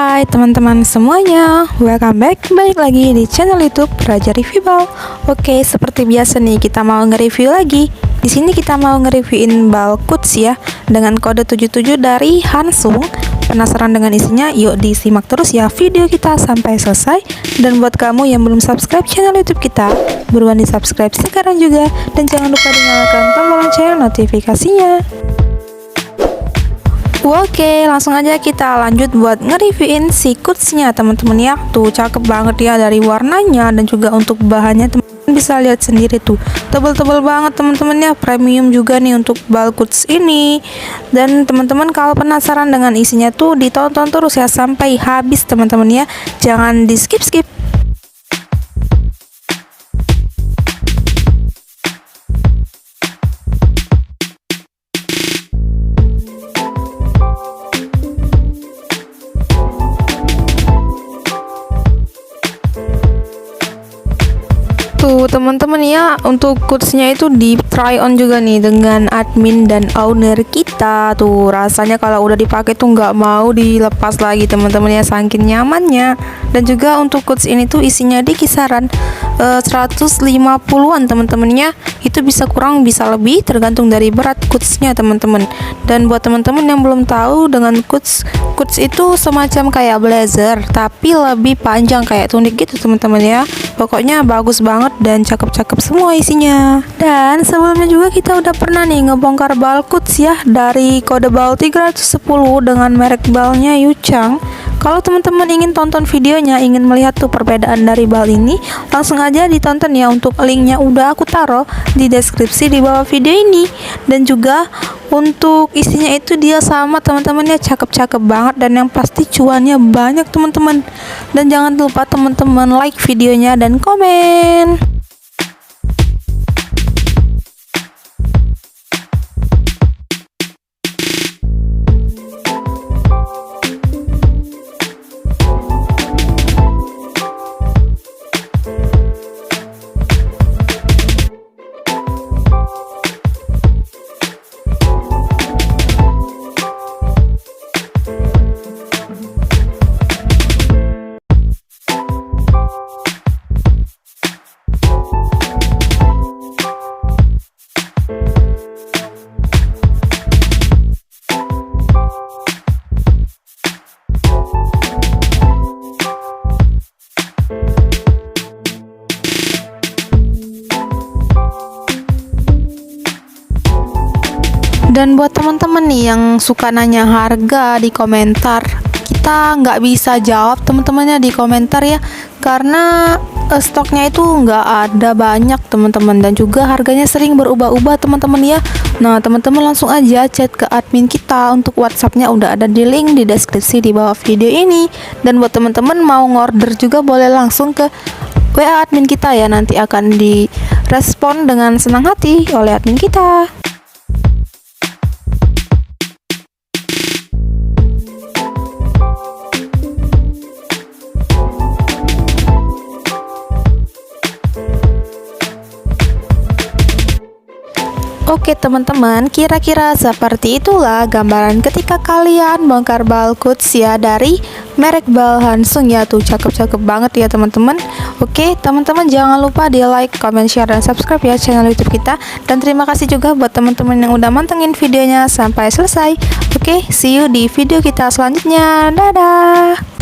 Hai teman-teman semuanya, welcome back, balik lagi di channel YouTube Raja Review Bal. Oke, seperti biasa nih kita mau nge-review lagi. Di sini kita mau nge-reviewin bal Kuts ya, dengan kode 77 dari Hansung. Penasaran dengan isinya? Yuk disimak terus ya video kita sampai selesai. Dan buat kamu yang belum subscribe channel YouTube kita, buruan di subscribe sekarang juga, dan jangan lupa dinyalakan tombol lonceng notifikasinya. Oke, langsung aja kita lanjut buat nge-reviewin si Kutsnya teman-teman ya. Tuh cakep banget ya dari warnanya, dan juga untuk bahannya teman-teman bisa lihat sendiri tuh, tebel-tebel banget teman-teman ya, premium juga nih untuk bal Kuts ini. Dan teman-teman kalau penasaran dengan isinya tuh ditonton terus ya sampai habis teman-teman ya, jangan di skip-skip. Tuh teman-teman ya, untuk Kutsnya itu di try on juga nih dengan admin dan owner kita. Tuh rasanya kalau udah dipakai tuh nggak mau dilepas lagi teman-teman ya, saking nyamannya. Dan juga untuk Kuts ini tuh isinya di kisaran 150-an teman-teman ya, itu bisa kurang bisa lebih tergantung dari berat Kutsnya teman-teman. Dan buat teman-teman yang belum tahu, dengan Kuts itu semacam kayak blazer tapi lebih panjang kayak tunik gitu teman-teman ya. Pokoknya bagus banget dan cakep-cakep semua isinya. Dan sebelumnya juga kita udah pernah nih ngebongkar bal Kuts ya, dari kode bal 310 dengan merek balnya Yuchang. Kalau teman-teman ingin tonton videonya, ingin melihat tuh perbedaan dari bal ini, langsung aja ditonton ya. Untuk linknya udah aku taruh di deskripsi di bawah video ini. Dan juga untuk isinya itu dia sama teman-teman ya, cakep-cakep banget, dan yang pasti cuannya banyak teman-teman. Dan jangan lupa teman-teman like videonya dan komen. Dan buat teman-teman nih yang suka nanya harga di komentar, kita nggak bisa jawab teman-temannya di komentar ya, karena stoknya itu nggak ada banyak teman-teman, dan juga harganya sering berubah-ubah teman-teman ya. Nah teman-teman langsung aja chat ke admin kita, untuk WhatsAppnya udah ada di link di deskripsi di bawah video ini. Dan buat teman-teman mau ngorder juga boleh langsung ke WA admin kita ya, nanti akan direspon dengan senang hati oleh admin kita. Oke teman-teman, kira-kira seperti itulah gambaran ketika kalian bongkar bal Kuts ya dari merek bal Hansung ya. Tuh cakep-cakep banget ya teman-teman. Oke teman-teman, jangan lupa di like, comment, share, dan subscribe ya channel YouTube kita. Dan terima kasih juga buat teman-teman yang udah mantengin videonya sampai selesai. Oke, see you di video kita selanjutnya. Dadah.